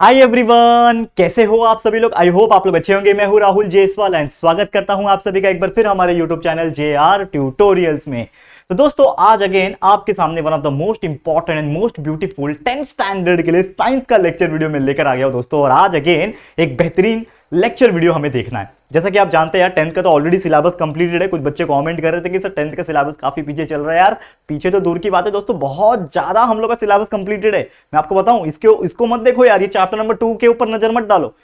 Hi everyone, कैसे हो आप सभी लोग। आई होप आप लोग अच्छे होंगे। मैं हूं राहुल जेसवाल एंड स्वागत करता हूं आप सभी का एक बार फिर हमारे यूट्यूब चैनल JR ट्यूटोरियल्स में। तो दोस्तों आज अगेन आपके सामने one of the most important and most beautiful 10th standard के लिए साइंस का लेक्चर वीडियो में लेकर आ गया हूं दोस्तों। और आज अगेन एक बेहतरीन लेक्चर वीडियो हमें देखना है। जैसा कि आप जानते हैं यार, 10th का तो ऑलरेडी सिलेबस कंप्लीटेड है। कुछ बच्चे कमेंट कर रहे थे कि सर 10th का सिलेबस काफी पीछे चल रहा है। यार पीछे तो दूर की बात है दोस्तों, बहुत ज्यादा हम लोग का सिलेबस कंप्लीटेड है। मैं आपको बताऊं, इसको मत देखो यार, ये चैप्टर नंबर 2 के ऊपर नजर मत डालो।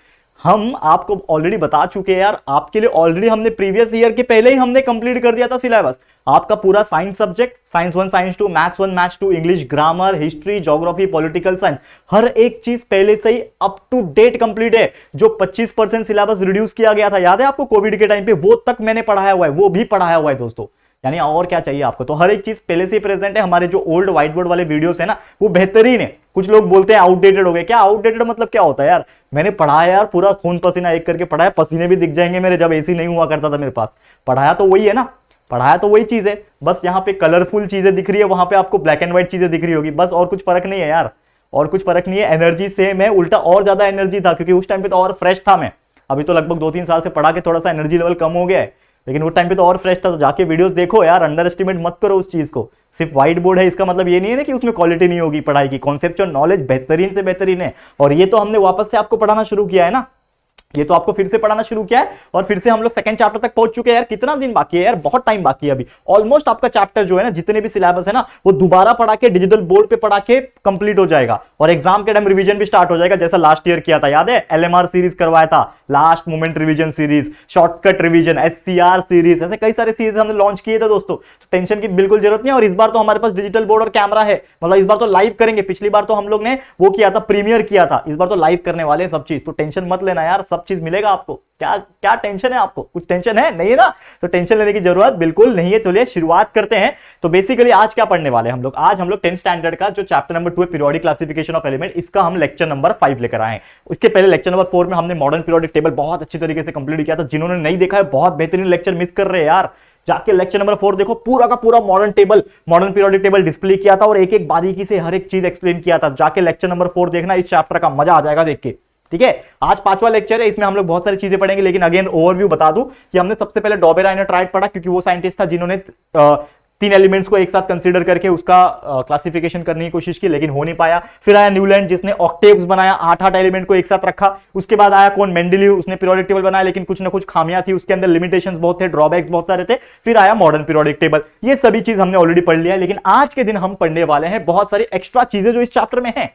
हम आपको ऑलरेडी बता चुके हैं यार, आपके लिए ऑलरेडी हमने प्रीवियस ईयर के पहले ही हमने कंप्लीट कर दिया था सिलेबस। आपका पूरा science subject, science 1 science 2 maths 1 maths 2 English grammar history geography political science, हर एक चीज पहले से ही अप टू डेट कंप्लीट है। जो 25% सिलेबस रिड्यूस किया गया था, याद है आपको कोविड के टाइम पे, वो तक मैंने पढ़ाया हुआ है, वो भी पढ़ाया हुआ है दोस्तों। यानी और क्या चाहिए आपको। तो हर एक चीज पहले से ही प्रेजेंट है। हमारे जो ओल्ड व्हाइट बोर्ड वाले वीडियोस है ना, वो बेहतरीन है। कुछ लोग बोलते हैं आउटडेटेड हो गए। क्या आउटडेटेड मतलब क्या होता है यार? मैंने पढ़ाया यार, पूरा खून पसीना एक करके पढ़ाया। पसीने भी दिख जाएंगे मेरे, जब एसी नहीं हुआ करता था मेरे पास। पढ़ाया तो वही है ना, पढ़ाया तो वही चीज है। बस यहाँ पे कलरफुल चीजें दिख रही है, वहां पे आपको ब्लैक एंड व्हाइट चीजें दिख रही होगी, बस। और कुछ फर्क नहीं है यार, और कुछ फर्क नहीं है। एनर्जी सेम है, उल्टा और ज्यादा एनर्जी था, क्योंकि उस टाइम पे तो और फ्रेश था मैं। अभी तो लगभग 2-3 साल से पढ़ा के थोड़ा सा एनर्जी लेवल कम हो गया है, लेकिन उस टाइम पे तो और फ्रेश था। तो जाके वीडियोस देखो यार, अंडर एस्टिमेट मत करो उस चीज को। सिर्फ व्हाइट बोर्ड है इसका मतलब ये नहीं है ना कि उसमें क्वालिटी नहीं होगी पढ़ाई की। कॉन्सेप्चुअल नॉलेज बेहतरीन से बेहतरीन है। और ये तो हमने वापस से आपको पढ़ाना शुरू किया है ना, ये तो आपको फिर से पढ़ाना शुरू किया है। और फिर से हम लोग सेकंड चैप्टर तक पहुंच चुके हैं यार। कितना दिन बाकी है यार? बहुत टाइम बाकी है अभी। ऑलमोस्ट आपका चैप्टर जो है ना, जितने भी सिलेबस है ना, वो दोबारा पढ़ा के डिजिटल बोर्ड पे पढ़ा के कंप्लीट हो जाएगा। और एग्जाम के टाइम रिवीजन भी स्टार्ट हो जाएगा, जैसा लास्ट ईयर किया था। याद है LMR सीरीज करवाया था, last moment revision series, shortcut revision, SCR series, ऐसे कई सारे सीरीज हमने लॉन्च किए थे दोस्तों। तो टेंशन की बिल्कुल जरूरत नहीं है। और इस बार तो हमारे पास डिजिटल बोर्ड और कैमरा है, मतलब इस बार तो लाइव करेंगे। पिछली बार तो हम लोग ने वो किया था, प्रीमियर किया था। इस बार तो लाइव करने वाले हैं सब चीज। तो टेंशन मत लेना यार, सब चीज मिलेगा आपको। क्या क्या टेंशन है आपको? कुछ टेंशन है नहीं है ना? तो टेंशन लेने की जरूरत बिल्कुल नहीं है। चलिए शुरुआत करते हैं। तो बेसिकली आज क्या पढ़ने वाले हैं हम लोग? आज हम लोग 10th स्टैंडर्ड का जो चैप्टर नंबर 2 है, पीरियोडिक क्लासिफिकेशन ऑफ एलिमेंट, इसका हम लेक्चर नंबर 5 लेकर आए हैं। उसके पहले लेक्चर नंबर 4 में हमने मॉडर्न पीरियोडिक टेबल बहुत अच्छी तरीके से कंप्लीट किया था। जिन्होंने नहीं देखा है, बहुत बेहतरीन लेक्चर मिस कर रहे हैं यार। जाके लेक्चर नंबर 4 देखो, पूरा का पूरा modern table, modern periodic table display किया था और एक एक बारीकी से हर एक चीज एक्सप्लेन किया था। जाके लेक्चर नंबर 4 देखना, इस चैप्टर का मजा आ जाएगा देख के। ठीक है, आज 5वां लेक्चर है, इसमें हम लोग बहुत सारी चीजें पढ़ेंगे। लेकिन अगेन ओवरव्यू बता दूं कि हमने सबसे पहले डॉबेराइनर-ट्राइड पढ़ा, क्योंकि वो साइंटिस्ट था जिन्होंने 3 एलिमेंट्स को एक साथ कंसीडर करके उसका क्लासिफिकेशन करने की कोशिश की, लेकिन हो नहीं पाया। फिर आया न्यूलैंड, जिसने ऑक्टेव्स बनाया, 8-8 एलिमेंट को एक साथ रखा। उसके बाद आया कौन? मेंडेलीव, उसने पीरियोडिक टेबल बनाया, लेकिन कुछ ना कुछ खामियां थी उसके अंदर, लिमिटेशंस बहुत थे, ड्रॉबैक्स बहुत सारे थे। फिर आया मॉडर्न पीरियोडिक टेबल। ये सभी चीज हमने ऑलरेडी पढ़ लिया है, लेकिन आज के दिन हम पढ़ने वाले हैं बहुत सारी एक्स्ट्रा चीजें जो इस चैप्टर में है।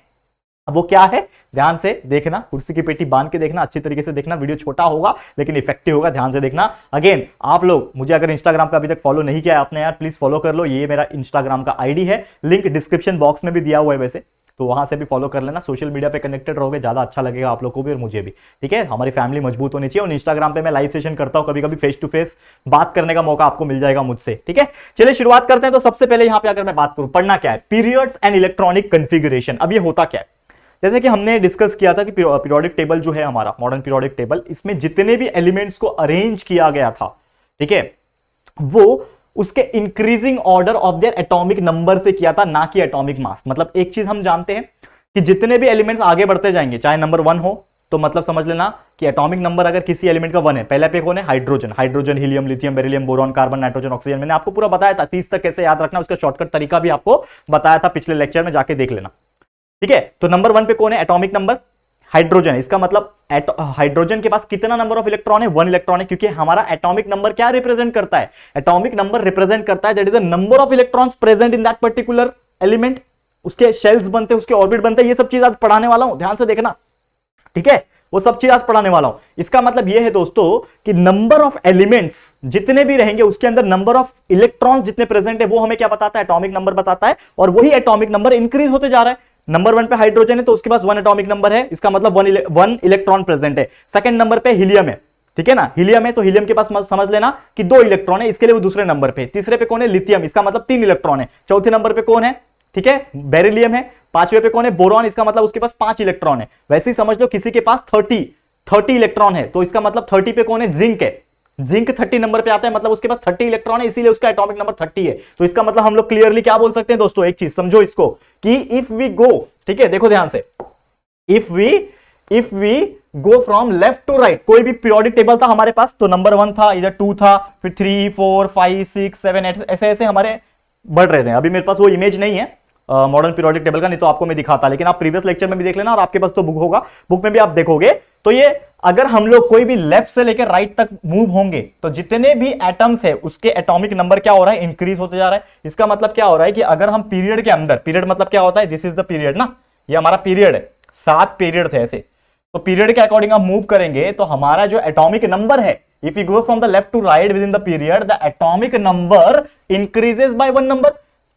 अब वो क्या है, ध्यान से देखना, कुर्सी की पेटी बांध के देखना, अच्छी तरीके से देखना। वीडियो छोटा होगा लेकिन इफेक्टिव होगा, ध्यान से देखना। अगेन आप लोग मुझे अगर इंस्टाग्राम पे अभी तक फॉलो नहीं किया है आपने यार, प्लीज फॉलो कर लो। ये मेरा इंस्टाग्राम का आईडी है, लिंक डिस्क्रिप्शन बॉक्स में भी दिया हुआ है वैसे, तो वहां से भी फॉलो कर लेना। सोशल मीडिया पे कनेक्टेड रहोगे, ज्यादा अच्छा लगेगा आप लोग को भी और मुझे भी। ठीक है, हमारी फैमिली मजबूत होनी चाहिए। और इंस्टाग्राम पे मैं लाइव सेशन करता हूं, कभी कभी फेस टू फेस बात करने का मौका आपको मिल जाएगा मुझसे। ठीक है, चलिए शुरुआत करते हैं। तो सबसे पहले यहां पे अगर मैं बात करूं, पढ़ना क्या है, पीरियड्स एंड इलेक्ट्रॉनिक कन्फिगरेशन। अब ये होता क्या है? जैसे कि हमने डिस्कस किया था कि पीरियोडिक टेबल जो है हमारा, मॉडर्न पीरियोडिक टेबल, इसमें जितने भी एलिमेंट्स को अरेंज किया गया था, ठीक है, वो उसके increasing order of their atomic number से किया था, ना कि एटॉमिक मास। मतलब एक चीज हम जानते हैं कि जितने भी एलिमेंट्स आगे बढ़ते जाएंगे, चाहे नंबर 1 हो, तो मतलब समझ लेना कि एटॉमिक नंबर अगर किसी एलिमेंट का 1 है, पहले पे कौन है? Hydrogen. Hydrogen, helium, lithium, beryllium, boron, carbon, nitrogen, oxygen. मैंने आपको पूरा बताया था 30 तक कैसे याद रखना, उसका शॉर्टकट तरीका भी आपको बताया था पिछले लेक्चर में, जाके देख लेना। ठीक है, तो नंबर 1 पे कौन है? एटॉमिक नंबर हाइड्रोजन है। इसका मतलब हाइड्रोजन के पास कितना नंबर ऑफ इलेक्ट्रॉन है? 1 इलेक्ट्रॉन है, क्योंकि हमारा एटॉमिक नंबर क्या रिप्रेजेंट करता है? एटॉमिक नंबर रिप्रेजेंट करता है that is the number of electrons present in that particular element. उसके शेल्स बनते हैं, उसके ऑर्बिट बनते हैं, ये सब चीज आज पढ़ाने वाला हूं, ध्यान से देखना। ठीक है, वो सब चीज आज पढ़ाने वाला हूं। इसका मतलब यह है दोस्तों कि नंबर ऑफ एलिमेंट्स जितने भी रहेंगे, उसके अंदर नंबर ऑफ इलेक्ट्रॉन्स जितने प्रेजेंट है, वो हमें क्या बताता है? एटॉमिक नंबर बताता है। और वही एटॉमिक नंबर इंक्रीज होते जा रहा है। नंबर 1 पे हाइड्रोजन है, तो उसके पास 1 एटॉमिक नंबर है, इसका मतलब 1 इलेक्ट्रॉन प्रेजेंट है। सेकंड नंबर पे हीलियम है, ठीक है ना, हीलियम है, तो हीलियम के पास समझ लेना कि 2 इलेक्ट्रॉन है, इसके लिए वो दूसरे नंबर पे। तीसरे पे कौन है? लिथियम, इसका मतलब 3 इलेक्ट्रॉन है। चौथे नंबर पे कौन है? ठीक है, बेरिलियम है। पांचवें पे कौन है? बोरॉन, इसका मतलब उसके पास 5 इलेक्ट्रॉन है। वैसे ही समझ लो किसी के पास 30 इलेक्ट्रॉन है, तो इसका मतलब 30 पे कौन है? जिंक है। जिंक 30 नंबर पे आता है, मतलब उसके पास 30 इलेक्ट्रॉन है, इसीलिए उसका एटॉमिक नंबर 30 है। तो इसका मतलब हम लोग क्लियरली क्या बोल सकते हैं दोस्तों? एक चीज समझो इसको कि इफ वी गो, ठीक है, देखो ध्यान से, if we if we go from left to right, कोई भी पीरियोडिक टेबल था हमारे पास, तो नंबर 1 था, इधर 2 था, फिर 3 4 5 6 7 8 ऐसे ऐसे हमारे बढ़ रहे थे। अभी मेरे पास वो इमेज नहीं है मॉडर्न पीरियोडिक टेबल का, नहीं तो आपको मैं दिखाता, लेकिन आप प्रीवियस लेक्चर में भी देख लेना और आपके पास तो बुक होगा, बुक में भी आप देखोगे। तो ये अगर हम लोग कोई भी लेफ्ट से लेकर राइट तक मूव होंगे तो जितने भी एटम्स है उसके एटॉमिक नंबर क्या हो रहा है, इंक्रीज होते जा रहा है। इसका मतलब क्या हो रहा है कि अगर हम पीरियड के अंदर, पीरियड मतलब क्या होता है, दिस इज द पीरियड ना, ये हमारा पीरियड है, 7 पीरियड थे ऐसे, तो पीरियड के अकॉर्डिंग हम मूव करेंगे तो हमारा जो एटॉमिक नंबर है, if you go from the left to right within the period, the atomic number increases by 1 number.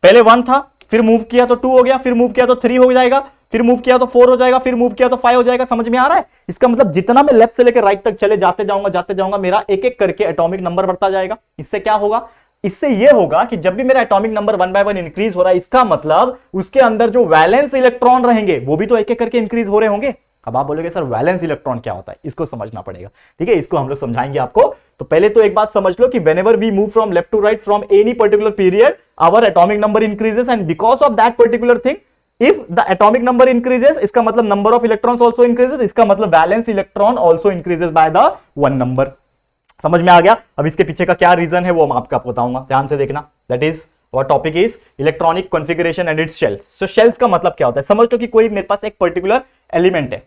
पहले 1 था, फिर मूव किया तो 2 हो गया, फिर मूव किया तो 3 हो जाएगा, फिर मूव किया तो 4 हो जाएगा, फिर मूव किया तो 5 हो जाएगा। समझ में आ रहा है? इसका मतलब जितना मैं लेफ्ट से लेकर राइट तक चले जाते जाऊंगा मेरा एक एक करके एटॉमिक नंबर बढ़ता जाएगा। इससे क्या होगा, इससे यह होगा कि जब भी मेरा एटॉमिक नंबर 1 बाय 1 इंक्रीज हो रहा है, इसका मतलब उसके अंदर जो वैलेंस इलेक्ट्रॉन रहेंगे वो भी तो एक एक करके इंक्रीज हो रहे होंगे। अब आप बोलोगे सर वैलेंस इलेक्ट्रॉन क्या होता है, इसको समझना पड़ेगा, ठीक है, इसको हम लोग समझाएंगे आपको। तो पहले तो एक बात समझ लो कि whenever we move from left to right from any particular period, our atomic number increases, and because of that particular thing, if the atomic number increases, इसका मतलब number of electrons also increases, इसका मतलब valence electron also increases by the 1 number. समझ में आ गया? अब इसके पीछे का क्या रीजन है वो मैं आपको बताऊंगा, ध्यान से देखना। दैट इज और topic is electronic configuration and it's shells. So shells का मतलब क्या होता है, समझ लो कि कोई मेरे पास एक पर्टिकुलर एलिमेंट है,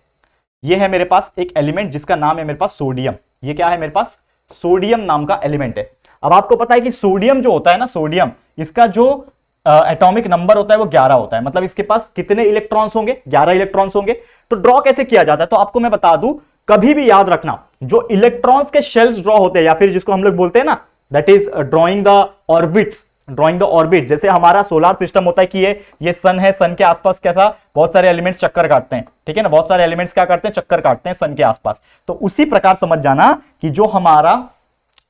ये है मेरे पास एक एलिमेंट जिसका नाम है मेरे पास सोडियम। ये क्या है मेरे पास, सोडियम नाम का एलिमेंट है। अब आपको पता है कि सोडियम जो होता है ना, सोडियम, इसका जो एटॉमिक नंबर होता है वो 11 होता है। मतलब इसके पास कितने इलेक्ट्रॉन्स होंगे, 11 इलेक्ट्रॉन्स होंगे। तो ड्रॉ कैसे किया जाता है, तो आपको मैं बता दूं, कभी भी याद रखना, जो इलेक्ट्रॉन्स के शेल्स ड्रॉ होते हैं, या फिर जिसको हम लोग बोलते हैं ना, that is drawing the orbits, drawing the orbit. जैसे हमारा सोलर सिस्टम होता है कि ये सन है, सन के आसपास कैसा बहुत सारे एलिमेंट्स चक्कर काटते हैं, ठीक है ना, बहुत सारे एलिमेंट्स क्या करते हैं, चक्कर काटते हैं सन के आसपास। तो उसी प्रकार समझ जाना कि जो हमारा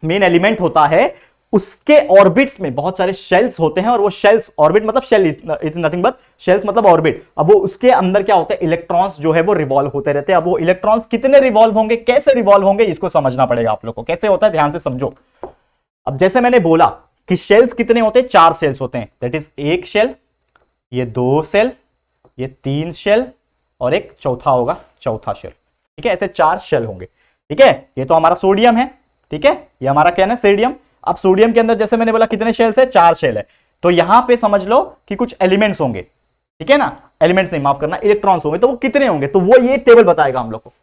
मेन एलिमेंट होता है उसके ऑर्बिट्स में बहुत सारे शेल्स होते हैं, और वो शेल्स, ऑर्बिट मतलब shell is nothing but shells मतलब ऑर्बिट। अब वो उसके अंदर क्या होता है, इलेक्ट्रॉन्स जो है वो रिवॉल्व होते रहते हैं। अब वो इलेक्ट्रॉन्स कितने रिवॉल्व होंगे, कैसे रिवॉल्व होंगे, इसको समझना पड़ेगा आप लोग को। कैसे होता है ध्यान से समझो। अब जैसे मैंने बोला कि शेल्स कितने होते हैं, 4 शेल्स होते हैं, दैट इज एक शेल, ये 2 शेल, ये 3 शेल, और एक चौथा होगा, चौथा शेल, ठीक है। ऐसे 4 शेल होंगे, ठीक है। ये तो हमारा सोडियम है, ठीक है, ये हमारा क्या है, सोडियम। अब सोडियम के अंदर जैसे मैंने बोला कितने शेल्स है, 4 शेल है। तो यहां पे समझ लो कि कुछ एलिमेंट्स होंगे, ठीक है ना, एलिमेंट्स नहीं, माफ करना, इलेक्ट्रॉन्स होंगे। तो वो कितने होंगे, तो वो ये टेबल बताएगा हम लोग को।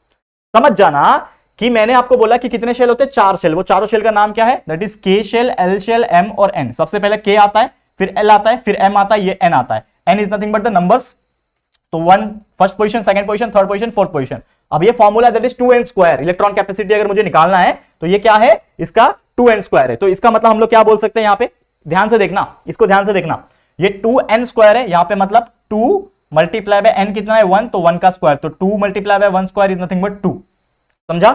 समझ जाना कि मैंने आपको बोला कि कितने शेल होते हैं, 4 शेल। वो चारों शेल का नाम क्या है, दैट इज के शेल, एल शेल, एम और एन। सबसे पहले के आता है, फिर एल आता है, फिर एम आता है, ये एन आता है। N is nothing but the numbers, तो 1 first position, second position, third position, fourth position. अब ये formula that is 2n square, electron capacity अगर मुझे निकालना है तो ये क्या है, इसका 2n स्क्वायर है। तो इसका मतलब हम लोग क्या बोल सकते हैं, यहां पे ध्यान से देखना, इसको ध्यान से देखना, ये 2n स्क्वायर है, यहां पे मतलब 2 मल्टीप्लाई बाय n कितना है, 1, तो 1 का स्क्वायर, तो 2 multiply by 1 square is nothing but 2, समझा।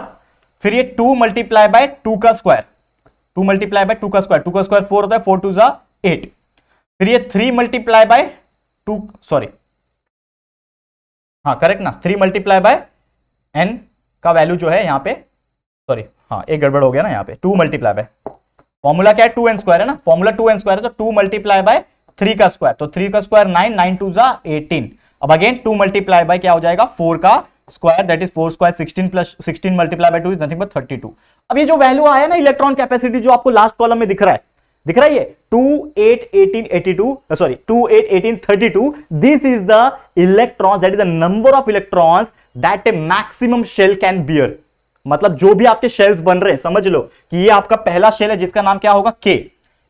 फिर ये 2 मल्टीप्लाई बाय 2 का स्क्वायर, 2 मल्टीप्लाई बाय 2 का स्क्वायर, 2 का स्क्वायर 4 होता है, 4 2 जा 8। फिर ये 3 मल्टीप्लाई बाय 2, सॉरी हाँ करेक्ट ना, 3 मल्टीप्लाई बाय n का वैल्यू जो है यहाँ पे, सॉरी हाँ एक गड़बड़ हो गया ना, यहाँ पे 2 मल्टीप्लाई बाय, फॉर्मूला क्या है 2n स्क्वायर है ना, फॉर्मूला 2n स्क्वायर है, तो 2 मल्टीप्लाई बाय 3 का स्क्वायर, तो 3 का स्क्वायर 9, 9 2 जा 18। अब अगेन 2 मल्टीप्लाई बाय क्या हो जाएगा, 4 का square, that is 4 square 16 plus 16 multiply by 2 is nothing but 32। अब ये जो वैल्यू आया ना इलेक्ट्रॉन कैपेसिटी, जो आपको लास्ट कॉलम में दिख रहा है, दिख रहा है ये 2 8 18 82, sorry 2 8 18 32, this is the electrons, that is the number of electrons that a maximum shell can bear. मतलब जो भी आपके शेल्स बन रहे हैं, समझ लो कि ये आपका पहला शेल है जिसका नाम क्या होगा K,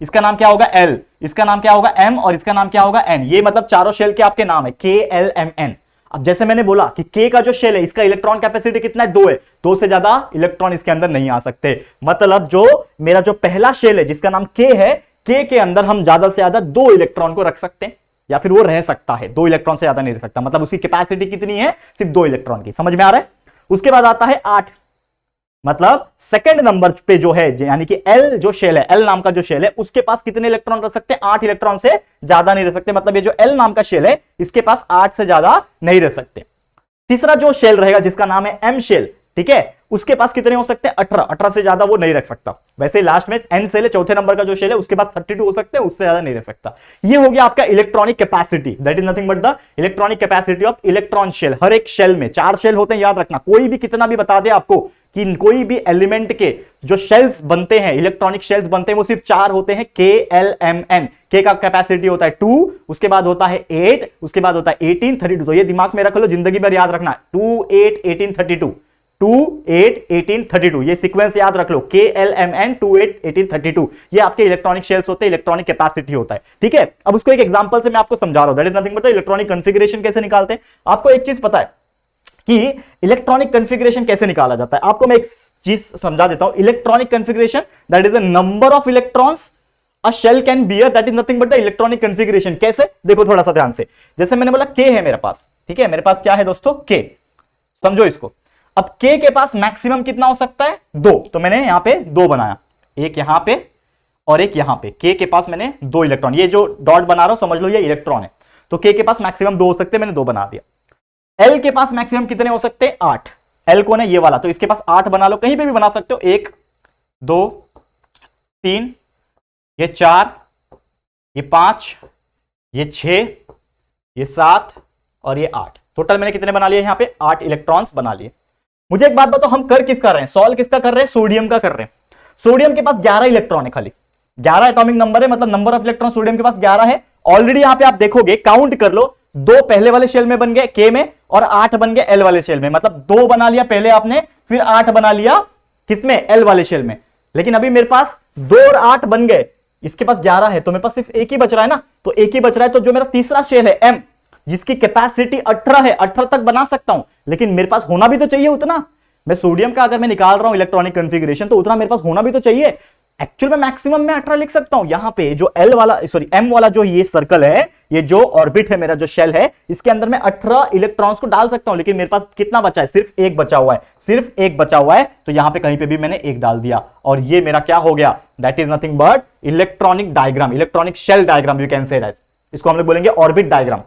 इसका नाम क्या होगा L, इसका नाम क्या होगा M, और इसका नाम क्या होगा N। ये मतलब चारों शेल के आपके नाम है K L M N। अब जैसे मैंने बोला कि K का जो शेल है इसका इलेक्ट्रॉन कैपेसिटी कितना है, 2 है, 2 से ज्यादा इलेक्ट्रॉन इसके अंदर नहीं आ सकते। मतलब जो मेरा जो पहला शेल है जिसका नाम K है, K के अंदर हम ज्यादा से ज्यादा 2 इलेक्ट्रॉन को रख सकते हैं, या फिर वो रह सकता है, 2 इलेक्ट्रॉन से ज्यादा नहीं रह सकता। मतलब उसकी कैपेसिटी कितनी है, सिर्फ 2 इलेक्ट्रॉन की। समझ में आ रहा है? उसके बाद आता है 8, मतलब सेकंड नंबर पे जो है, यानी कि L जो शेल है, L नाम का जो शेल है, उसके पास कितने इलेक्ट्रॉन रह सकते हैं, 8 इलेक्ट्रॉन से ज्यादा नहीं रह सकते। मतलब ये जो L नाम का शेल है इसके पास 8 से ज्यादा नहीं रह सकते। तीसरा जो शेल रहेगा जिसका नाम है M शेल, ठीक है, उसके पास कितने हो सकते हैं? 18। 18 से ज्यादा वो नहीं रख सकता। वैसे लास्ट में n सेल है, चौथे नंबर का जो शेल है उसके पास 32 हो सकते हैं, उससे ज्यादा नहीं रख सकता। ये हो गया आपका electronic capacity, that is nothing but the electronic capacity of electron shell. हर एक शेल में 4 शेल होते हैं, याद रखना। कोई भी कितना भी बता दे आपको कि कोई भी एलिमेंट के जो शेल्स बनते हैं, इलेक्ट्रॉनिक शेल्स बनते हैं, वो सिर्फ 4 होते हैं, KLMN। के का कैपेसिटी होता है 2, उसके बाद होता है 8, उसके बाद होता है 18, 32। तो ये दिमाग में रख लो, जिंदगी भर याद रखना, 2, 8, 18, 32, 2, 8, 18, 32। ये सीक्वेंस याद रख लो, KLMN 2, 8, 18, 32। ये आपके इलेक्ट्रॉनिक शेल्स होते हैं, इलेक्ट्रॉनिक कैपेसिटी होता है, ठीक है। अब उसको एक एग्जांपल से मैं आपको समझा रहा हूं, that is nothing but electronic configuration कैसे निकालते हैं। आपको एक चीज पता है कि इलेक्ट्रॉनिक कॉन्फ़िगरेशन कैसे निकाला जाता है। आपको मैं एक चीज समझा देता हूं, electronic configuration that is the number of electrons a shell can bear, that is nothing but the electronic configuration. कैसे? देखो थोड़ा सा ध्यान से। जैसे मैंने बोला K है मेरे पास, ठीक है, मेरे पास क्या है दोस्तों? K। समझो इसको। अब K के पास मैक्सिमम कितना हो सकता है? 2। तो मैंने यहां पे 2 बनाया, एक यहां पे और एक यहां पे। K के पास मैंने 2 इलेक्ट्रॉन, ये जो डॉट बना रहा हूं समझ लो ये इलेक्ट्रॉन है। तो K के पास मैक्सिमम 2 हो सकते हैं, मैंने 2 बना दिया। L के पास मैक्सिमम कितने हो सकते हैं? 8। L कौन है? ये वाला। तो इसके पास 8 बना लो, कहीं पे भी बना सकते हो। 1, 2, 3, ये 4, ये 5, ये 6, ये 7 और ये 8। टोटल मैंने कितने बना लिए? यहां पे 8 इलेक्ट्रॉन्स बना लिए। मुझे एक बात बताओ, हम कर किसका रहे हैं? सॉल्व किसका कर रहे हैं? सोडियम का कर रहे हैं। सोडियम के पास 11 इलेक्ट्रॉन है, खाली 11 एटॉमिक नंबर है, मतलब नंबर ऑफ इलेक्ट्रॉन सोडियम के पास 11 है। ऑलरेडी यहां पे आप देखोगे, काउंट कर लो, 2 पहले वाले शेल में बन गए K में और 8 बन गए L वाले शेल में। मतलब 2 बना लिया पहले आपने, फिर 8 बना लिया किसमें? L वाले शेल में। लेकिन अभी मेरे पास 2 और 8 बन गए, इसके पास 11 है, तो मेरे पास सिर्फ एक ही बच रहा है ना। तो एक ही बच रहा है, तो जो मेरा तीसरा शेल है M, जिसकी कैपेसिटी 18 है, 18 तक बना सकता हूं, लेकिन मेरे पास होना भी तो चाहिए उतना। मैं सोडियम का अगर मैं निकाल रहा हूं इलेक्ट्रॉनिक कॉन्फ़िगरेशन, तो उतना मेरे पास होना भी तो चाहिए। एक्चुअल में मैक्सिमम में 18 लिख सकता हूं। यहां पे जो L वाला, सॉरी M वाला जो ये सर्कल है, ये जो ऑर्बिट है मेरा, जो शेल है, इसके अंदर मैं 18 इलेक्ट्रॉन्स को डाल सकता हूं। लेकिन मेरे पास कितना बचा है? सिर्फ एक बचा हुआ है, सिर्फ एक बचा हुआ है। तो यहां पे कहीं पे भी मैंने एक डाल दिया और ये मेरा क्या हो गया? That is nothing but electronic diagram, electronic shell diagram you can say that. इसको हम लोग बोलेंगे ऑर्बिट डायग्राम,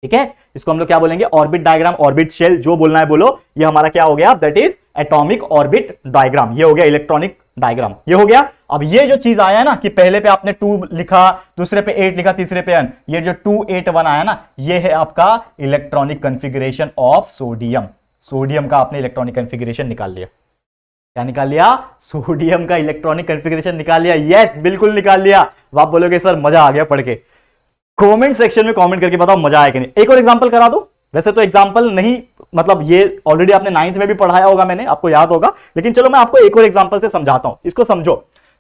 ठीक है। इसको हम लोग क्या बोलेंगे? ऑर्बिट डायग्राम, ऑर्बिट शेल, जो बोलना है बोलो। ये हमारा क्या हो गया? That is atomic orbit diagram. ये हो गया इलेक्ट्रॉनिक डायग्राम, ये हो गया। अब ये जो चीज आया ना कि पहले पे आपने 2 लिखा, दूसरे पे 8 लिखा, तीसरे पे n, ये जो 2, 8, 1 आया ना, ये है आपका electronic configuration of sodium. Sodium का आपने इलेक्ट्रॉनिक कॉन्फ़िगरेशन निकाल लिया। क्या निकाल लिया? सोडियम का इलेक्ट्रॉनिक कॉन्फ़िगरेशन निकाल लिया। यस, बिल्कुल निकाल लिया। आप बोलोगे सर मजा आ गया पढ़ के। कमेंट सेक्शन में कमेंट करके बताओ मजा आया कि नहीं। एक और एग्जांपल करा दो। वैसे तो एग्जांपल नहीं, मतलब ये ऑलरेडी आपने 9th में भी पढ़ाया होगा, मैंने आपको याद होगा, लेकिन चलो मैं आपको एक और एग्जांपल से समझाता हूं। इसको समझो,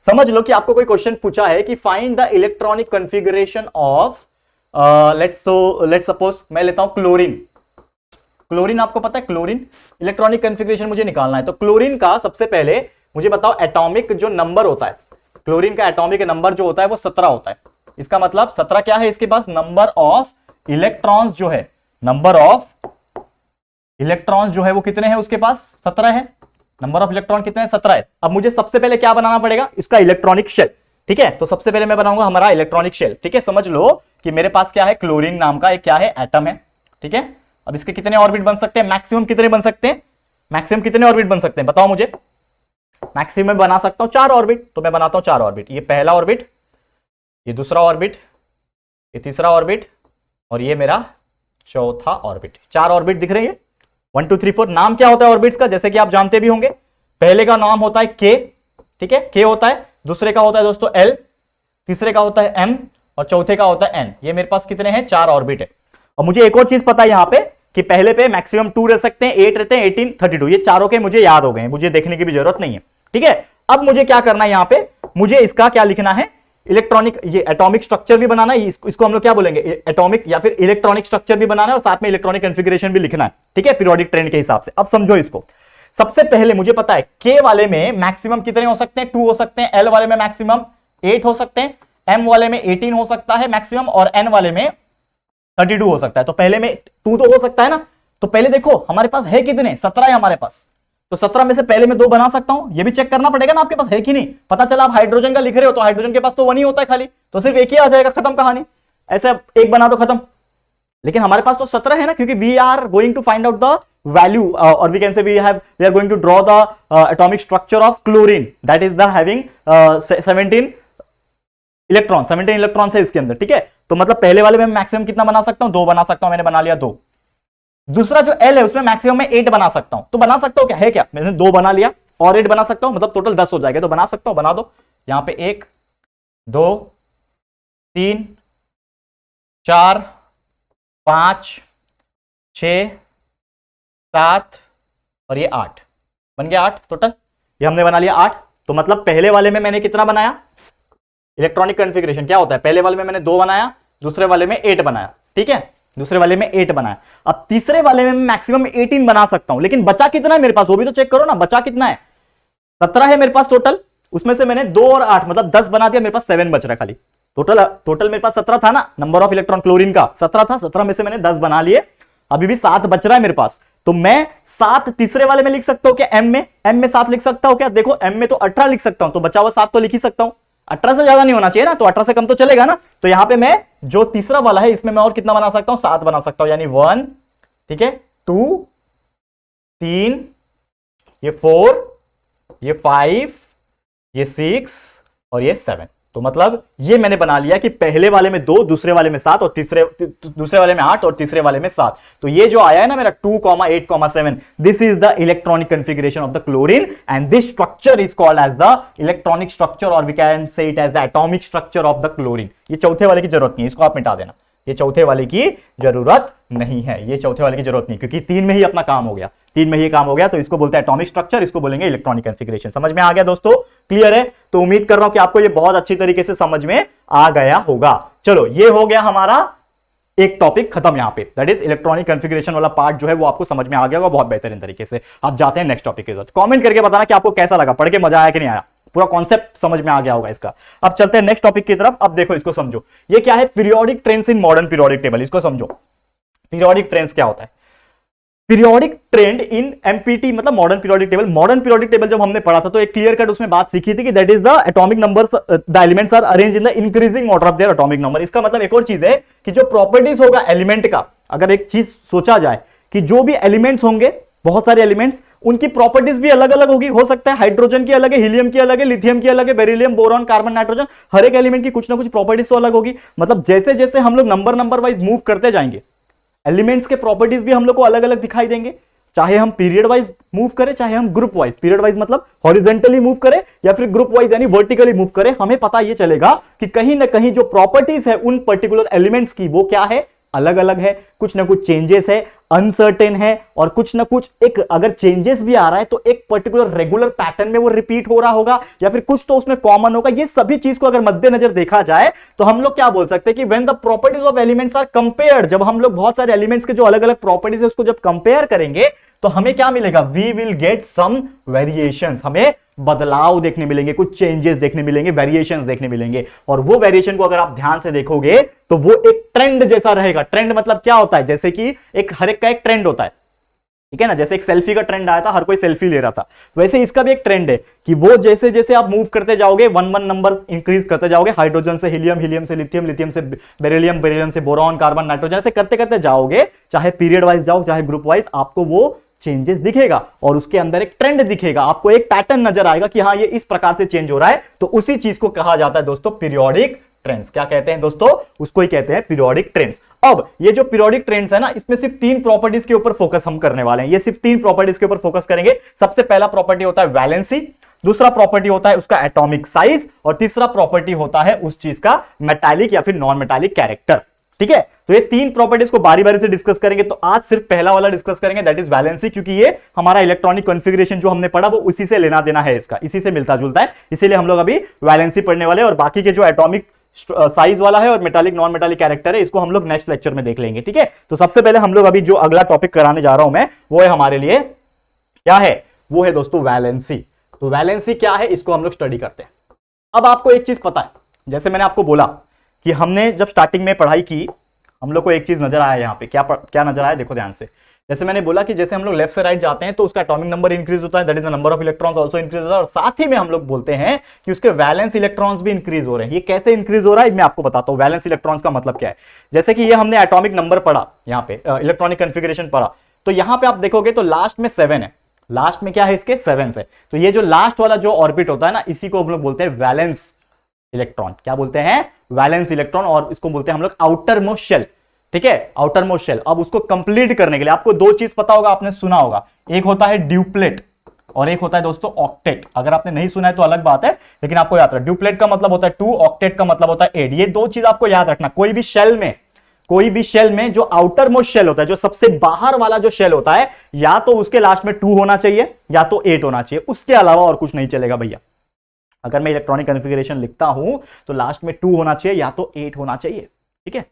समझ लो कि आपको कोई क्वेश्चन पूछा है कि find the electronic configuration of, let's suppose मैं लेता हूं क्लोरीन। क्लोरीन आपको पता है, क्लोरीन इलेक्ट्रॉनिक कॉन्फ़िगरेशन मुझे निकालना है। तो क्लोरीन का सबसे पहले मुझे बताओ एटॉमिक जो नंबर होता है, क्लोरीन का एटॉमिक नंबर जो होता है वो 17 होता है। इसका मतलब 17 क्या है? इसके पास नंबर ऑफ इलेक्ट्रॉन्स जो है, नंबर ऑफ इलेक्ट्रॉन्स जो है वो कितने हैं? उसके पास 17 है। नंबर ऑफ इलेक्ट्रॉन कितने हैं? 17 है। अब मुझे सबसे पहले क्या बनाना पड़ेगा? इसका इलेक्ट्रॉनिक शेल, ठीक है। तो सबसे पहले मैं बनाऊंगा हमारा इलेक्ट्रॉनिक शेल, ठीक है। समझ लो कि मेरे पास क्या है? क्लोरीन नाम का एक क्या है? एटम है, ठीक है। अब इसके कितने ऑर्बिट बन सकते हैं? मैक्सिमम कितने बन सकते हैं? मैक्सिमम कितने ऑर्बिट बन सकते हैं बताओ मुझे। मैक्सिमम बना सकता हूं 4 ऑर्बिट, तो मैं बनाता हूं 4 ऑर्बिट। ये पहला ऑर्बिट, ये दूसरा ऑर्बिट, ये तीसरा ऑर्बिट और ये मेरा चौथा ऑर्बिट। 4 ऑर्बिट दिख रहे हैं, 1 2 3 4। नाम क्या होता है ऑर्बिट्स का? जैसे कि आप जानते भी होंगे, पहले का नाम होता है K, ठीक है, K होता है। दूसरे का होता है दोस्तों L, तीसरे का होता है M और चौथे का होता है N। ये मेरे पास कितने हैं? 4 ऑर्बिट है। और मुझे एक और चीज पता है यहां पे कि पहले पे मैक्सिमम 2 रह सकते हैं, 8 रहते हैं, 18, 32। ये चारों के मुझे याद हो गए, मुझे देखने की भी जरूरत नहीं है, ठीक है। अब मुझे क्या करना है? यहां पे मुझे इसका क्या लिखना है? इलेक्ट्रॉनिक, ये एटॉमिक स्ट्रक्चर भी बनाना है। इसको हम लोग क्या बोलेंगे? एटॉमिक या फिर इलेक्ट्रॉनिक स्ट्रक्चर भी बनाना है और साथ में इलेक्ट्रॉनिक कॉन्फ़िगरेशन भी लिखना है, ठीक है, पीरियोडिक ट्रेंड के हिसाब से। अब समझो इसको। सबसे पहले मुझे पता है K वाले में मैक्सिमम कितने हो सकते हैं? 2 हो सकते हैं। L वाले में मैक्सिमम 8 हो सकते हैं। M वाले में 18 हो सकता है मैक्सिमम और N वाले में 32 हो सकता है। तो पहले में 2 तो हो सकता है ना। तो पहले देखो हमारे पास है कितने? 17 है हमारे पास। तो 17 में से पहले में 2 बना सकता हूं। ये भी चेक करना पड़ेगा ना आपके पास है कि नहीं। पता चला आप हाइड्रोजन का लिख रहे हो तो हाइड्रोजन के पास तो 1 ही होता है खाली, तो सिर्फ एक ही आ जाएगा, खत्म कहानी। ऐसे एक बना दो, खत्म। लेकिन हमारे पास तो 17 है ना, क्योंकि we are going to find out the value, और we can say we are going to draw the atomic structure of chlorine, that is the having 17 electron, 17 electron है इसके अंदर, ठीक है। तो मतलब पहले वाले में मैक्सिमम कितना बना सकता हूं, 2 बना सकता हूं, मैंने बना लिया 2। दूसरा जो L है उसमें मैक्सिमम में 8 बना सकता हूं, तो बना सकता हूं क्या है, क्या मैंने 2 बना लिया और 8 बना सकता हूं, मतलब टोटल 10 हो जाएगा, तो बना सकता हूं, बना दो। यहां पे 1 2 3 4 5 6 7 और ये 8 बन गया 8 टोटल, ये हमने बना लिया 8। तो मतलब पहले वाले में मैंने कितना बनाया, इलेक्ट्रॉनिक कॉन्फ़िगरेशन क्या होता है, पहले वाले में मैंने 2 बनाया, दूसरे वाले में 8 बनाया, ठीक है, दूसरे वाले में 8 बनाया। अब तीसरे वाले में मैक्सिमम 18 बना सकता हूं, लेकिन बचा कितना है मेरे पास, वो भी तो चेक करो ना, बचा कितना है, 17 है मेरे पास टोटल, उसमें से मैंने 2 और 8 मतलब 10 बना दिया, मेरे पास 7 बच रहा है खाली। टोटल मेरे पास 17 था ना, नंबर ऑफ इलेक्ट्रॉन क्लोरीन का 17 था, 17 में से मैंने 10 बना लिए, अभी भी 7 बच रहा है मेरे पास। तो मैं 7 तीसरे वाले में लिख सकता हूं क्या, एम में 7 लिख सकता हूं क्या, देखो एम में तो 18 लिख सकता हूं, तो बचा हुआ 7 तो लिख ही सकता हूं, 18 से ज्यादा नहीं होना चाहिए ना, तो 18 से कम तो चलेगा ना। तो यहां पे मैं जो तीसरा वाला है इसमें मैं और कितना बना सकता हूं, 7 बना सकता हूं, यानी 1, ठीक है, 2 3, ये 4, ये 5, ये 6 और ये 7। तो मतलब ये मैंने बना लिया कि पहले वाले में 2, दूसरे वाले में 7 और दूसरे वाले में 8 और तीसरे वाले में 7। तो ये जो आया है ना मेरा 2, 8, 7, this is the electronic configuration of the chlorine and this structure is called as the electronic structure और we can say it as the atomic structure of the chlorine. ये चौथे वाले की जरूरत नहीं है, इसको आप मिटा देना, ये चौथे वाले की जरूरत नहीं है, ये चौथे वाले की जरूरत नहीं, क्योंकि 3 में ही अपना काम हो गया, 3 में ही काम हो गया, तो इसको बोलते हैं एटॉमिक स्ट्रक्चर, इसको बोलेंगे इलेक्ट्रॉनिक कॉन्फ़िगरेशन। समझ में आ गया दोस्तों, क्लियर है? तो उम्मीद कर रहा हूं कि आपको ये बहुत अच्छी तरीके से समझ में आ गया होगा। चलो ये हो गया हमारा एक टॉपिक खत्म यहां पे, दैट इज इलेक्ट्रॉनिक कॉन्फ़िगरेशन वाला पार्ट जो है वो आपको समझ में आ गया होगा बहुत बेहतरीन तरीके से। आप जाते हैं नेक्स्ट टॉपिक के साथ, कमेंट करके बताना कि आपको कैसा लगा, पढ़ के मजा आया कि नहीं आया, पूरा कॉन्सेप्ट समझ में आ गया होगा इसका। अब चलते हैं नेक्स्ट टॉपिक की तरफ। अब देखो इसको समझो, ये क्या है, periodic trends in modern periodic table. इसको समझो, पीरियोडिक ट्रेंड्स क्या होता है। पीरियोडिक ट्रेंड इन एमपीटी मतलब modern periodic table. Modern periodic table जब हमने पढ़ा था तो एक क्लियर कट उसमें बात सीखी थी कि that is the atomic numbers, the elements are arrange in the increasing order of their atomic number. इसका मतलब एक और चीज है कि जो प्रॉपर्टीज होगा एलिमेंट का, अगर एक चीज सोचा जाए कि जो भी एलिमेंट्स होंगे, बहुत सारे एलिमेंट्स, उनकी प्रॉपर्टीज भी अलग अलग होगी। हो सकता है हाइड्रोजन की अलग है, हीलियम की अलग है, लिथियम की अलग है, बेरिलियम, बोरॉन, कार्बन, नाइट्रोजन, हर एक एलिमेंट की कुछ ना कुछ प्रॉपर्टीज तो अलग होगी। मतलब जैसे जैसे हम लोग नंबर वाइज मूव करते जाएंगे, एलिमेंट्स के प्रॉपर्टीज भी हम लोग को अलग अलग दिखाई देंगे, चाहे हम पीरियड वाइज मूव करें, चाहे हम ग्रुप वाइज, पीरियड वाइज मतलब हॉरिजॉन्टली मूव करें या फिर ग्रुप वाइज यानी वर्टिकली मूव करें, हमें पता ये चलेगा कि कहीं ना कहीं जो प्रॉपर्टीज है उन पर्टिकुलर एलिमेंट्स की वो क्या है, अलग अलग है, कुछ ना कुछ चेंजेस है, अनसर्टेन है, और कुछ ना कुछ एक अगर चेंजेस भी आ रहा है तो एक पर्टिकुलर रेगुलर पैटर्न में वो रिपीट हो रहा होगा या फिर कुछ तो उसमें कॉमन होगा। ये सभी चीज को अगर मद्देनजर देखा जाए तो हम लोग क्या बोल सकते हैं कि when the properties of elements are compared, जब हम लोग बहुत सारे एलिमेंट्स के जो अलग अलग प्रॉपर्टीज है उसको जब कंपेयर करेंगे तो हमें क्या मिलेगा, we will get some variations, हमें बदलाव देखने मिलेंगे, कुछ चेंजेस देखने मिलेंगे, वेरिएशंस देखने मिलेंगे। और वो वेरिएशन को अगर आप ध्यान से देखोगे तो वो एक ट्रेंड जैसा रहेगा। ट्रेंड मतलब क्या होता है, जैसे कि एक हर एक का एक ट्रेंड होता है, ठीक है ना, जैसे एक सेल्फी का ट्रेंड आया था, हर कोई सेल्फी ले रहा था, वैसे इसका भी एक ट्रेंड है कि वो जैसे जैसे आप मूव करते जाओगे, 1 नंबर इंक्रीज करते जाओगे, हाइड्रोजन से हीलियम, हीलियम से लिथियम, लिथियम से बेरिलियम, बेरिलियम से बोरॉन, कार्बन, नाइट्रोजन, ऐसे करते करते जाओगे, चाहे पीरियड वाइज जाओ चाहे ग्रुप वाइज, आपको वो चेंजेस दिखेगा और उसके अंदर एक ट्रेंड दिखेगा, आपको एक पैटर्न नजर आएगा कि हाँ ये इस प्रकार से चेंज हो रहा है। तो उसी चीज को कहा जाता है दोस्तों पीरियोडिक ट्रेंड्स। क्या कहते हैं दोस्तों, उसको ही कहते हैं पीरियोडिक ट्रेंड्स। अब ये जो पीरियोडिक ट्रेंड्स है ना, इसमें सिर्फ 3 प्रॉपर्टीज के ऊपर फोकस हम करने वाले हैं, ये सिर्फ 3 प्रॉपर्टीज के ऊपर फोकस करेंगे। सबसे पहला प्रॉपर्टी होता है वैलेंसी, दूसरा प्रॉपर्टी होता है उसका एटॉमिक साइज, और तीसरा प्रॉपर्टी होता है उस चीज का मेटालिक या फिर नॉन मेटालिक कैरेक्टर। ठीक है, तो ये 3 प्रॉपर्टीज को बारी बारी से डिस्कस करेंगे। तो आज सिर्फ पहला वाला डिस्कस करेंगे, दैट इज वैलेंसी, क्योंकि ये हमारा इलेक्ट्रॉनिक कॉन्फ़िगरेशन जो हमने पढ़ा वो उसी से लेना देना है, इसका इसी से मिलता जुलता है, इसीलिए हम लोग अभी वैलेंसी पढ़ने वाले हैं। और बाकी के जो एटॉमिक साइज वाला है और मेटालिक नॉन मेटालिक कैरेक्टर है, इसको हम लोग नेक्स्ट लेक्चर में देख लेंगे। ठीक है, तो सबसे पहले हम लोग अभी जो अगला टॉपिक कराने जा रहा हूं मैं, वो है हमारे लिए क्या है, वो है दोस्तों वैलेंसी। तो वैलेंसी क्या है, इसको हम लोग स्टडी करते हैं। अब आपको एक चीज पता है, जैसे मैंने आपको बोला कि हमने जब स्टार्टिंग में पढ़ाई की, हम लोग को एक चीज नजर आया, यहां पे क्या नजर आया, देखो ध्यान से, जैसे मैंने बोला कि जैसे हम लोग लेफ्ट से राइट जाते हैं तो उसका एटॉमिक नंबर इंक्रीज होता है, that is the number of electrons also increase होता है, और साथ ही में हम लोग बोलते हैं कि उसके वैलेंस इलेक्ट्रॉन्स भी इंक्रीज हो रहे हैं। ये कैसे इंक्रीज हो रहा है मैं आपको बताता हूं। वैलेंस इलेक्ट्रॉन्स का मतलब क्या है, जैसे कि ये हमने एटॉमिक नंबर पढ़ा, यहाँ पे इलेक्ट्रॉनिक कॉन्फ़िगरेशन पढ़ा, तो यहां पे आप देखोगे तो लास्ट में 7 है, लास्ट में क्या है इसके 7 है, तो ये जो लास्ट वाला जो ऑर्बिट होता है ना, इसी को हम लोग बोलते हैं वैलेंस इलेक्ट्रॉन। क्या बोलते हैं? वैलेंस इलेक्ट्रॉन, और इसको बोलते हैं हम लोग आउटर मोस्ट शेल। ठीक है, आउटर मोस्ट शेल। अब उसको कंप्लीट करने के लिए आपको दो चीज पता होगा, आपने सुना होगा, एक होता है ड्यूप्लेट और एक होता है दोस्तों ऑक्टेट। अगर आपने नहीं सुना है तो अलग बात है, लेकिन आपको याद रखना, ड्यूप्लेट का मतलब होता है 2, ऑक्टेट का मतलब होता है 8। ये दो चीज आपको याद रखना। कोई भी शेल में जो आउटर मोस्ट शेल होता है, जो सबसे बाहर वाला जो शेल होता है, या तो उसके लास्ट में 2 होना चाहिए या तो 8 होना चाहिए, उसके अलावा और कुछ नहीं चलेगा भैया। अगर मैं इलेक्ट्रॉनिक कॉन्फ़िगरेशन लिखता हूं तो लास्ट में 2 होना चाहिए या तो 8 होना चाहिए। ठीक है,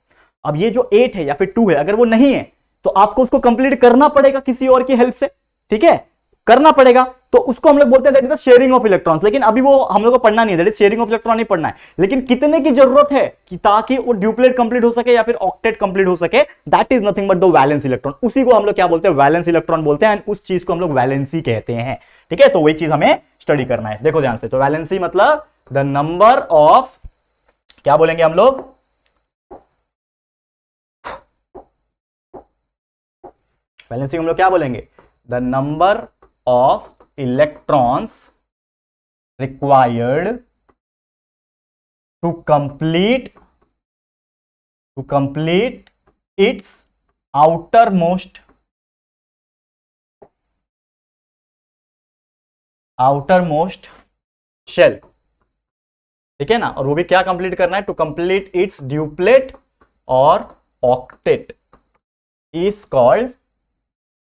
अब ये जो 8 है या फिर 2 है, अगर वो नहीं है तो आपको उसको कंप्लीट करना पड़ेगा किसी और की हेल्प से। ठीक है, करना पड़ेगा, तो उसको हम लोग बोलते हैं that is the sharing of electrons. लेकिन अभी वो हम लोग को पढ़ना नहीं है, that is sharing of electron नहीं पढ़ना है, लेकिन कितने की जरूरत है कि ताकि वो ड्यूप्लेट कंप्लीट हो सके या फिर ऑक्टेट कंप्लीट हो सके, that is nothing but the valence electron. उसी को हम लोग क्या बोलते हैं? वैलेंस इलेक्ट्रॉन बोलते हैं, उस चीज को हम लोग वैलेंसी कहते हैं। ठीक है, तो वही चीज हमें स्टडी करना है। देखो ध्यान से, तो वैलेंसी मतलब द नंबर ऑफ, क्या बोलेंगे हम लोग? वैलेंसी हम लोग क्या बोलेंगे? The number of electrons required to complete its outermost shell. ठीक है ना, और वो भी क्या कंप्लीट करना है? टू कंप्लीट इट्स ड्यूप्लेट और ऑक्टेट इज कॉल्ड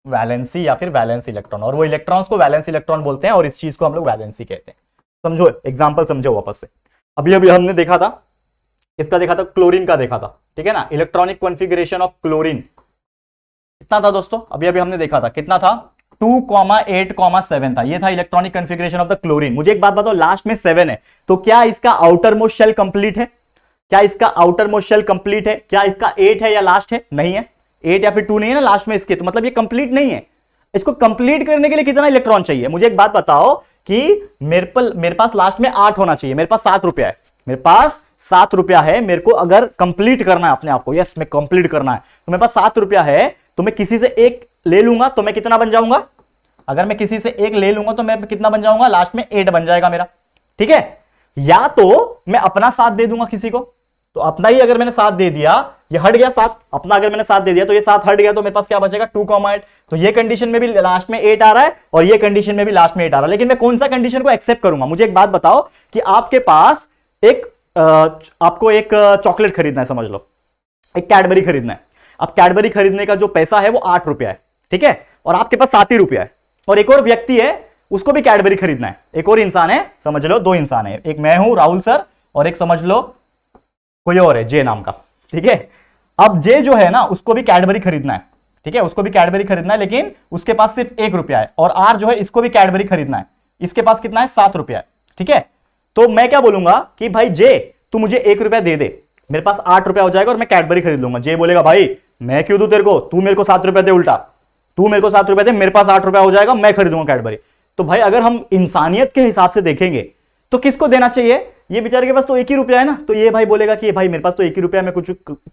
वैलेंसी या फिर वैलेंस इलेक्ट्रॉन। और वो इलेक्ट्रॉन्स को वैलेंस इलेक्ट्रॉन बोलते हैं और इस चीज को हम लोग वैलेंसी कहते हैं। समझो, एग्जांपल समझो वापस से। अभी हमने देखा था, इसका देखा था, क्लोरीन का देखा था। ठीक है ना, इलेक्ट्रॉनिक कॉन्फ़िगरेशन ऑफ क्लोरीन कितना था दोस्तों? अभी हमने देखा था, कितना था? 2,8,7 था। ये था electronic configuration of the chlorine. मुझे एक बात बताओ, लास्ट में 7 है, तो क्या इसका आउटर मोस्ट शेल कंप्लीट है? क्या इसका आउटर मोस्ट शेल कंप्लीट है? क्या इसका 8 है या लास्ट है? नहीं है, 8 या फिर 2 नहीं है ना लास्ट में इसके, तो मतलब ये कंप्लीट नहीं है। इसको कंप्लीट करने के लिए कितना इलेक्ट्रॉन चाहिए? मुझे एक बात बताओ कि मेरे पास लास्ट में 8 होना चाहिए, मेरे पास 7 रुपया है, मेरे पास 7 रुपया है, मेरे को अगर कंप्लीट करना है अपने आप को, यस मैं कंप्लीट करना है, तो मेरे पास 7 रुपया है, तो मैं किसी से एक ले लूंगा तो मैं कितना बन जाऊंगा? अगर मैं किसी से एक ले लूंगा तो मैं कितना बन जाऊंगा? लास्ट में 8 बन जाएगा मेरा। ठीक है, या तो मैं अपना साथ दे दूंगा किसी को, तो अपना ही अगर मैंने साथ दे दिया, ये हट गया 7, अपना अगर मैंने साथ दे दिया तो ये 7 हट गया, तो मेरे पास क्या बचेगा? 2,8। तो ये कंडीशन में भी लास्ट में 8 आ रहा है और ये कंडीशन में भी लास्ट में 8 आ रहा है, लेकिन मैं कौन सा कंडीशन को एक्सेप्ट करूंगा? मुझे एक बात बताओ कि आपके पास आपको एक चॉकलेट खरीदना है, समझ लो एक कैडबरी खरीदना है। अब कैडबरी खरीदने का जो पैसा है वो 8 रुपया है। ठीक है, और आपके पास 7 ही रुपया है, और एक और व्यक्ति है, उसको भी कैडबरी खरीदना है, एक और इंसान है, समझ लो 2 इंसान है, एक मैं हूं राहुल सर, और एक समझ लो कोई और है जे नाम का। ठीक है, अब जे जो है ना, उसको भी कैडबरी खरीदना है। ठीक है, उसको भी कैडबरी खरीदना है, लेकिन उसके पास सिर्फ 1 रुपया है, और आर जो है इसको भी कैडबरी खरीदना है, इसके पास कितना है? 7 रुपया है। ठीक है, तो मैं क्या बोलूंगा कि भाई जे तू मुझे 1 रुपया दे दे, मेरे पास 8 रुपया हो जाएगा और मैं कैडबरी खरीद लूंगा। जे बोलेगा भाई मैं क्यों दूं तेरे को, तू मेरे को 7 रुपया दे, उल्टा तू मेरे को 7 रुपया दे, मेरे पास 8 रुपया हो जाएगा, मैं खरीदूंगा कैडबरी। तो भाई अगर हम इंसानियत के हिसाब से देखेंगे तो किसको देना चाहिए? ये बेचारे के पास तो 1 ही रुपया है ना, तो ये भाई बोलेगा कि भाई मेरे पास तो 1 ही रुपया, मैं कुछ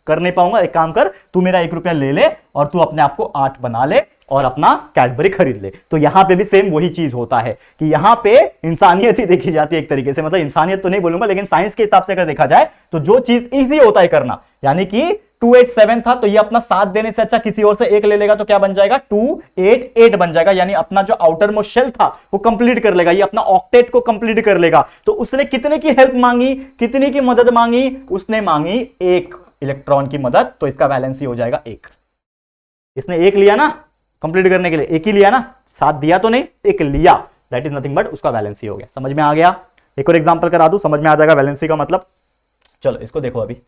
कर नहीं पाऊंगा, एक काम कर तू मेरा 1 रुपया ले ले और तू अपने आप को 8 बना ले और अपना कैडबरी खरीद ले। तो यहां पे भी सेम वही चीज होता है कि यहां पे इंसानियत ही देखी जाती है एक तरीके से, मतलब इंसानियत तो नहीं बोलूंगा, लेकिन साइंस के हिसाब से अगर देखा जाए तो जो चीज इजी होता है करना, यानी कि 287 था, तो ये अपना 7 देने से अच्छा किसी और से 1 ले लेगा, तो क्या बन जाएगा? 288 बन जाएगा, यानी अपना जो आउटर मोस्ट शेल था वो कंप्लीट कर लेगा, ये अपना ऑक्टेट को कंप्लीट कर लेगा। तो उसने कितने की हेल्प मांगी, कितनी की मदद मांगी? उसने मांगी 1 इलेक्ट्रॉन की मदद, तो इसका वैलेंसी हो जाएगा 1। इसने 1 लिया ना कंप्लीट करने के लिए, 1 ही लिया ना, 7 दिया तो नहीं, 1 लिया, दैट इज नथिंग बट उसका वैलेंसी हो गया। समझ में आ गया? एक और एग्जांपल करा दूं, समझ में आ जाएगा वैलेंसी का मतलब। चलो इसको देखो, अभी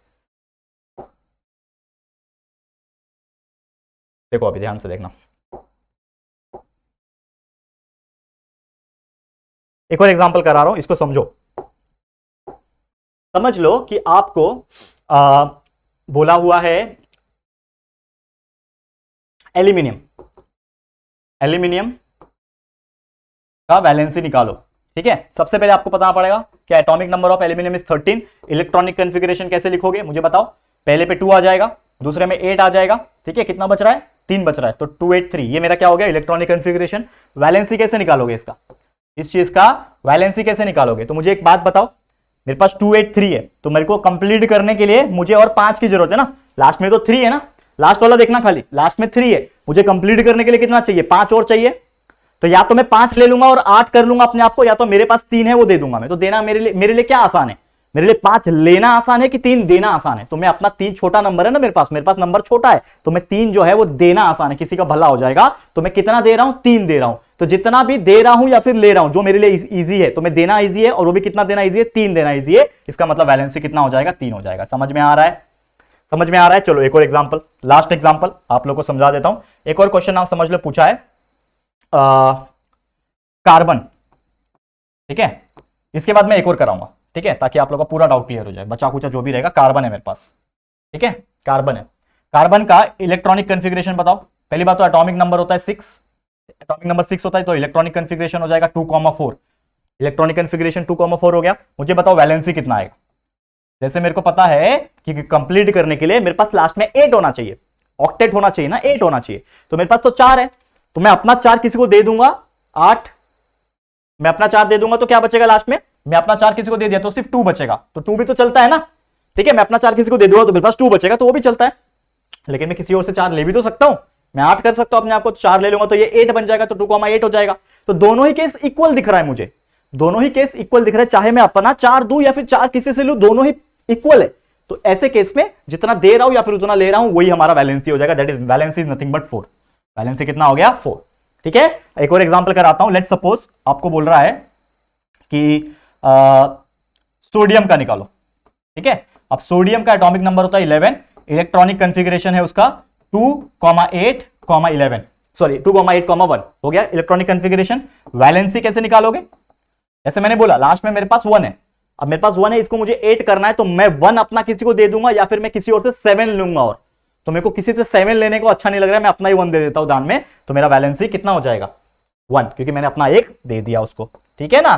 देखो, अभी ध्यान से देखना, एक और एग्जांपल करा रहा हूं, इसको समझो। समझ लो कि आपको बोला हुआ है एल्यूमिनियम, एल्यूमिनियम का वैलेंसी निकालो। ठीक है, सबसे पहले आपको पता पड़ेगा कि atomic number of aluminium is 13। Electronic configuration कैसे लिखोगे मुझे बताओ। पहले पे 2 आ जाएगा, दूसरे में 8 आ जाएगा। ठीक है, कितना बच रहा है, 3 बच रहा है, तो 283 ये मेरा क्या हो गया, इलेक्ट्रॉनिक कॉन्फ़िगरेशन। वैलेंसी कैसे निकालोगे इसका, इस चीज का वैलेंसी कैसे निकालोगे, तो मुझे एक बात बताओ, मेरे पास 283 है, तो मेरे को कंप्लीट करने के लिए मुझे और 5 की जरूरत है ना। लास्ट में तो 3 है ना, लास्ट वाला देखना खाली, लास्ट में 3 है, मुझे कंप्लीट करने के लिए कितना चाहिए, 5 और चाहिए। तो या तो मैं 5 ले लूंगा और 8 कर लूंगा अपने आप को, या तो मेरे पास 3 है वो दे दूंगा मैं। तो देना मेरे लिए क्या आसान है, मेरे लिए 5 लेना आसान है कि 3 देना आसान है। तो मैं अपना 3 छोटा नंबर है ना मेरे पास नंबर छोटा है, तो मैं 3 जो है वो देना आसान है, किसी का भला हो जाएगा। तो मैं कितना दे रहा हूं, 3 दे रहा हूं। तो जितना भी दे रहा हूं या फिर ले रहा हूं जो मेरे लिए इजी है, तो मैं देना इजी है, और वो भी कितना देना इजी है, 3 देना इजी है। इसका मतलब वैलेंसी कितना हो जाएगा, 3 हो जाएगा। समझ में आ रहा है, समझ में आ रहा है। चलो एक और एग्जांपल, लास्ट एग्जांपल आप लोगों को समझा देता हूं। एक और क्वेश्चन आप समझ लो, पूछा है कार्बन। ठीक है, इसके बाद मैं एक और कराऊंगा, ठीक है, ताकि आप लोगों का पूरा डाउट क्लियर हो जाए। बचा कुचा जो भी रहेगा, कार्बन है मेरे पास। ठीक है, कार्बन है, कार्बन का इलेक्ट्रॉनिक कॉन्फ़िगरेशन बताओ। पहली बात तो एटॉमिक नंबर होता है 6, एटॉमिक नंबर 6 होता है, तो इलेक्ट्रॉनिक कॉन्फ़िगरेशन हो जाएगा 2,4। इलेक्ट्रॉनिक कॉन्फ़िगरेशन 2,4 हो गया। मुझे बताओ वैलेंसी कितना आएगा। जैसे मेरे को पता है कि कंप्लीट करने के लिए मेरे पास लास्ट में 8 होना चाहिए, ऑक्टेट होना चाहिए ना, 8 होना चाहिए। तो मेरे पास तो 4 है, तो मैं अपना 4 किसी को दे दूंगा, 8 मैं अपना 4 दे दूंगा, तो क्या बचेगा लास्ट में, मैं अपना 4 किसी को दे दिया तो सिर्फ 2 बचेगा। तो 2 भी तो चलता है ना। ठीक है, मैं अपना 4 किसी को दे दूंगा तो मेरे पास 2 बचेगा, तो वो भी चलता है। लेकिन मैं किसी और से 4 ले भी तो सकता हूं, मैं 8 कर सकता हूं अपने आप को, 4 ले लूंगा तो ये 8 बन जाएगा, तो 2,8 हो जाएगा। तो दोनों ही केस इक्वल दिख रहा है मुझे, दोनों ही केस इक्वल दिख रहा है, चाहे मैं अपना 4 दूं या फिर 4 किसी से लूं, दोनों ही इक्वल है। तो ऐसे केस में जितना दे रहा हूं या फिर उतना ले रहा हूं, वही हमारा वैलेंसी हो जाएगा। That is valency is nothing but 4। Valency कितना हो गया, 4। ठीक है, एक और एग्जांपल कराता हूं। लेट सपोज आपको बोल रहा है कि सोडियम का निकालो। ठीक है, अब सोडियम का एटॉमिक नंबर होता है 11, इलेक्ट्रॉनिक कॉन्फ़िगरेशन है उसका 2,8, 11, सॉरी 2,8, 1 हो गया इलेक्ट्रॉनिक कॉन्फ़िगरेशन। वैलेंसी कैसे निकालोगे, जैसे मैंने बोला लास्ट में मेरे पास 1 है, अब मेरे पास 1 है, इसको मुझे 8 करना है, तो मैं 1 अपना किसी को दे दूंगा या फिर मैं किसी और से 7 लूंगा। और तो मेरे को किसी से 7 लेने को अच्छा नहीं लग रहा है, मैं अपना ही 1 दे देता हूं दान में, तो मेरा वैलेंसी कितना हो जाएगा, 1, क्योंकि मैंने अपना 1 दे दिया उसको। ठीक है ना,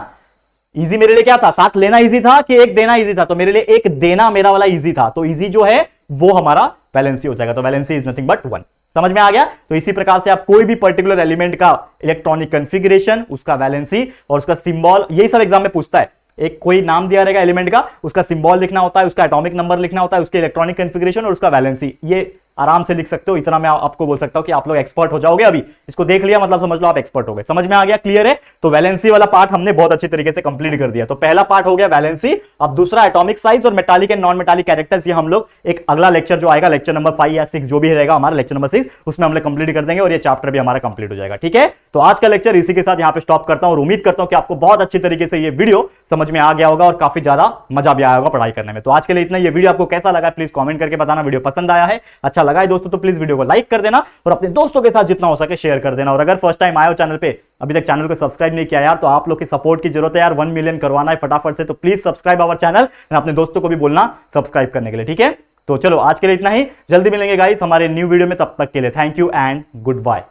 इजी मेरे लिए क्या था, 7 लेना इजी था कि 1 देना इजी था, तो मेरे लिए 1 देना मेरा वाला इजी था, तो इजी जो है वो हमारा वैलेंसी हो जाएगा। तो वैलेंसी इज नथिंग बट 1। समझ में आ गया। तो इसी प्रकार से आप कोई भी पर्टिकुलर एलिमेंट का इलेक्ट्रॉनिक कॉन्फ़िगरेशन, उसका वैलेंसी और उसका सिंबल, यही सब एग्जाम में पूछता है। एक कोई नाम दिया रहेगा एलिमेंट का, उसका सिंबल लिखना होता है, उसका एटॉमिक नंबर लिखना होता है, उसके इलेक्ट्रॉनिक कॉन्फ़िगरेशन और उसका वैलेंसी, ये आराम से लिख सकते हो। इतना मैं आपको बोल सकता हूं कि आप लोग एक्सपर्ट हो जाओगे। अभी इसको देख लिया मतलब समझ लो आप एक्सपर्ट हो गए। समझ में आ गया, क्लियर है। तो वैलेंसी वाला पार्ट हमने बहुत अच्छी तरीके से कंप्लीट कर दिया। तो पहला पार्ट हो गया वैलेंसी। अब दूसरा एटॉमिक साइज और metallic and non metallic characters, ये हम लोग एक अगला लेक्चर जो आएगा, लेक्चर नंबर 5 या 6 जो भी रहेगा हमारा लेक्चर नंबर 6, उसमें हम लोग कंप्लीट कर देंगे और ये चैप्टर भी हमारा कंप्लीट हो जाएगा। ठीक है, तो आज का लेक्चर इसी के साथ यहां पे स्टॉप करता हूं और उम्मीद करता हूं कि आपको बहुत अच्छी तरीके से ये वीडियो समझ में आ गया होगा और काफी ज्यादा मजा भी आया होगा पढ़ाई करने में। तो आज के लिए इतना। ये वीडियो आपको कैसा लगा प्लीज कमेंट करके बताना। वीडियो पसंद आया है, अच्छा लगा है दोस्तों, तो प्लीज वीडियो को लाइक कर देना और अपने दोस्तों के साथ जितना हो सके शेयर कर देना। और अगर फर्स्ट टाइम आए हो चैनल पे, अभी तक चैनल को सब्सक्राइब नहीं किया यार, तो आप लोग की सपोर्ट की जरूरत है यार। 1 मिलियन करवाना है फटाफट से, तो प्लीज सब्सक्राइब आवर चैनल, अपने दोस्तों को भी बोलना सब्सक्राइब करने के लिए। ठीक है, तो चलो आज के लिए इतना ही, जल्दी मिलेंगे गाइस हमारे न्यू वीडियो में। तब तक के लिए thank you and good bye.